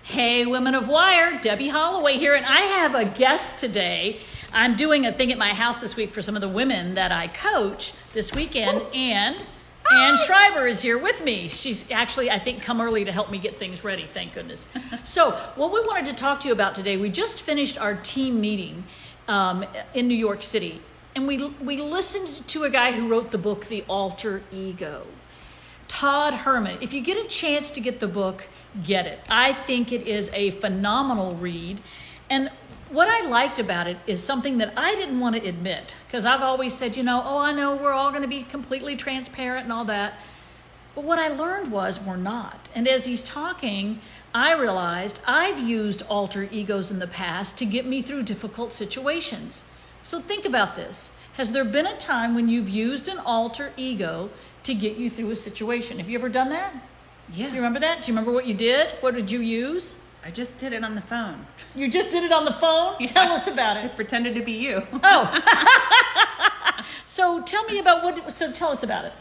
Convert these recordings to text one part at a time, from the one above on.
Hey, Women of Wire, Debbie Holloway here, and I have a guest today. I'm doing a thing at my house this week for some of the women that I coach this weekend, and Ann Schreiber is here with me. She's actually, I think, come early to help me get things ready, thank goodness. So what we wanted to talk to you about today, we just finished our team meeting in New York City, and we listened to a guy who wrote the book, The Alter Ego. Todd Herman. If you get a chance to get the book, get it. I think it is a phenomenal read. And what I liked about it is something that I didn't want to admit, because I've always said, I know we're all going to be completely transparent and all that. But what I learned was we're not. And as he's talking, I realized I've used alter egos in the past to get me through difficult situations. So think about this. Has there been a time when you've used an alter ego to get you through a situation? Have you ever done that? Yeah. Do you remember that? Do you remember what you did? What did you use? I just did it on the phone. You just did it on the phone? Yeah. Tell us about I it. pretended to be you. Oh. So tell us about it.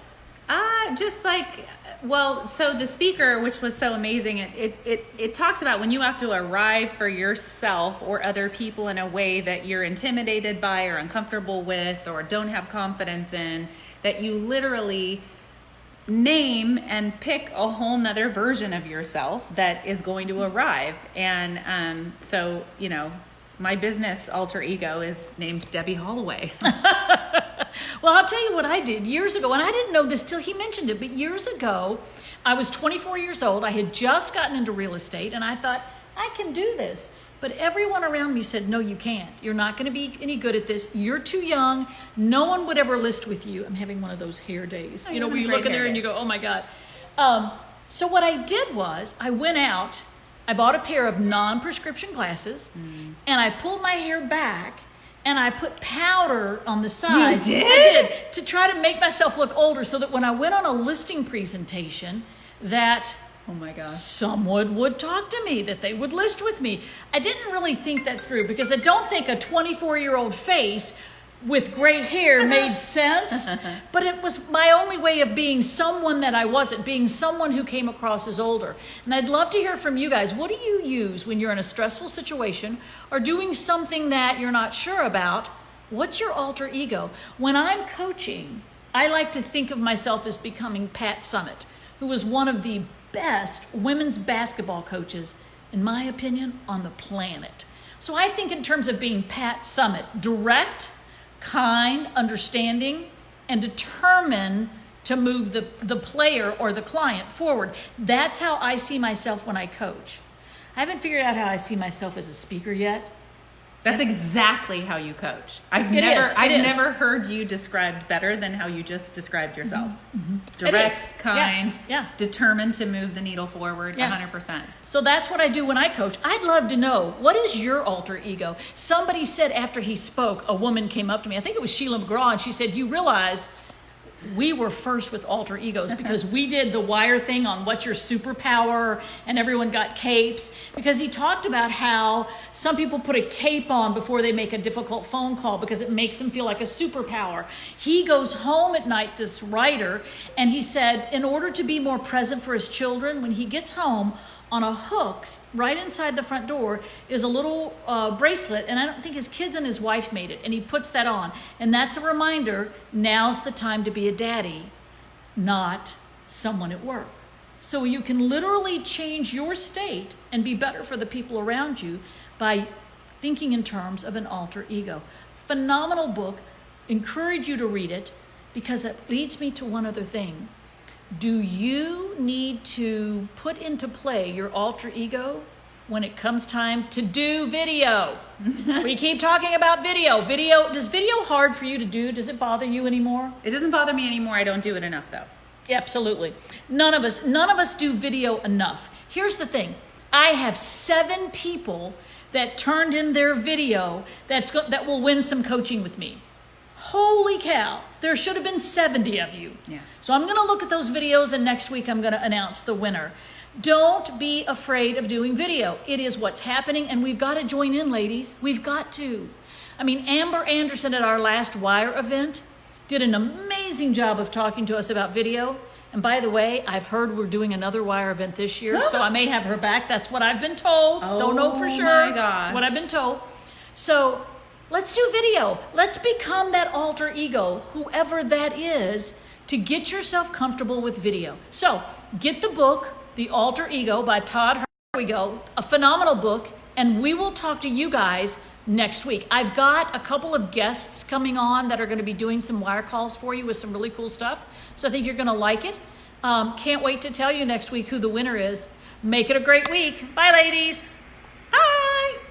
So the speaker, which was so amazing, it talks about when you have to arrive for yourself or other people in a way that you're intimidated by or uncomfortable with or don't have confidence in, that you literally name and pick a whole nother version of yourself that is going to arrive. And my business alter ego is named Debbie Holloway. Well, I'll tell you what I did years ago, and I didn't know this till he mentioned it, but years ago, I was 24 years old. I had just gotten into real estate, and I thought, I can do this. But everyone around me said, no, you can't. You're not going to be any good at this. You're too young. No one would ever list with you. I'm having one of those hair days. Where you look in there and you go, oh my God. So what I did was I went out, I bought a pair of non-prescription glasses, and I pulled my hair back, and I put powder on the side. You did? I did, to try to make myself look older so that when I went on a listing presentation, that Oh my gosh. someone would talk to me, that they would list with me. I didn't really think that through because I don't think a 24-year-old face with gray hair made sense, but it was my only way of being someone that I wasn't, being someone who came across as older. And I'd love to hear from you guys. What do you use when you're in a stressful situation or doing something that you're not sure about? What's your alter ego? When I'm coaching, I like to think of myself as becoming Pat Summitt, who was one of the best women's basketball coaches, in my opinion, on the planet. So I think in terms of being Pat Summitt, direct, kind, understanding, and determined to move the player or the client forward. That's how I see myself when I coach. I haven't figured out how I see myself as a speaker yet. That's exactly how you coach. I've It never heard you described better than how you just described yourself. Mm-hmm. Direct, kind, Yeah. determined to move the needle forward, Yeah. 100%. So that's what I do when I coach. I'd love to know, what is your alter ego? Somebody said after he spoke, a woman came up to me, I think it was Sheila McGraw, and she said, you realize we were first with alter egos because we did the wire thing on what's your superpower, and everyone got capes, because he talked about how some people put a cape on before they make a difficult phone call because it makes them feel like a superpower. He goes home at night, this writer, and he said in order to be more present for his children, when he gets home, on a hook right inside the front door is a little bracelet, and I don't think his kids and his wife made it, and he puts that on, and that's a reminder, now's the time to be a daddy, not someone at work. So you can literally change your state and be better for the people around you by thinking in terms of an alter ego. Phenomenal book. Encourage you to read it, because it leads me to one other thing. Do you need to put into play your alter ego when it comes time to do video? We keep talking about video. Does video hard for you to do? Does it bother you anymore? It doesn't bother me anymore. I don't do it enough, though. Absolutely. None of us do video enough. Here's the thing. I have 7 people that turned in their video that will win some coaching with me. Holy cow, there should have been 70 of you. Yeah. So I'm going to look at those videos, and next week I'm going to announce the winner. Don't be afraid of doing video. It is what's happening, and we've got to join in, ladies. We've got to. I mean, Amber Anderson at our last Wire event did an amazing job of talking to us about video, And by the way, I've heard we're doing another wire event this year, so I may have her back. That's what I've been told. Don't know for sure. Oh my gosh. What I've been told. So let's do video. Let's become that alter ego, whoever that is, to get yourself comfortable with video. So get the book, The Alter Ego by Todd. Here we go. A phenomenal book. And we will talk to you guys next week. I've got a couple of guests coming on that are going to be doing some wire calls for you with some really cool stuff. So I think you're going to like it. Can't wait to tell you next week who the winner is. Make it a great week. Bye, ladies.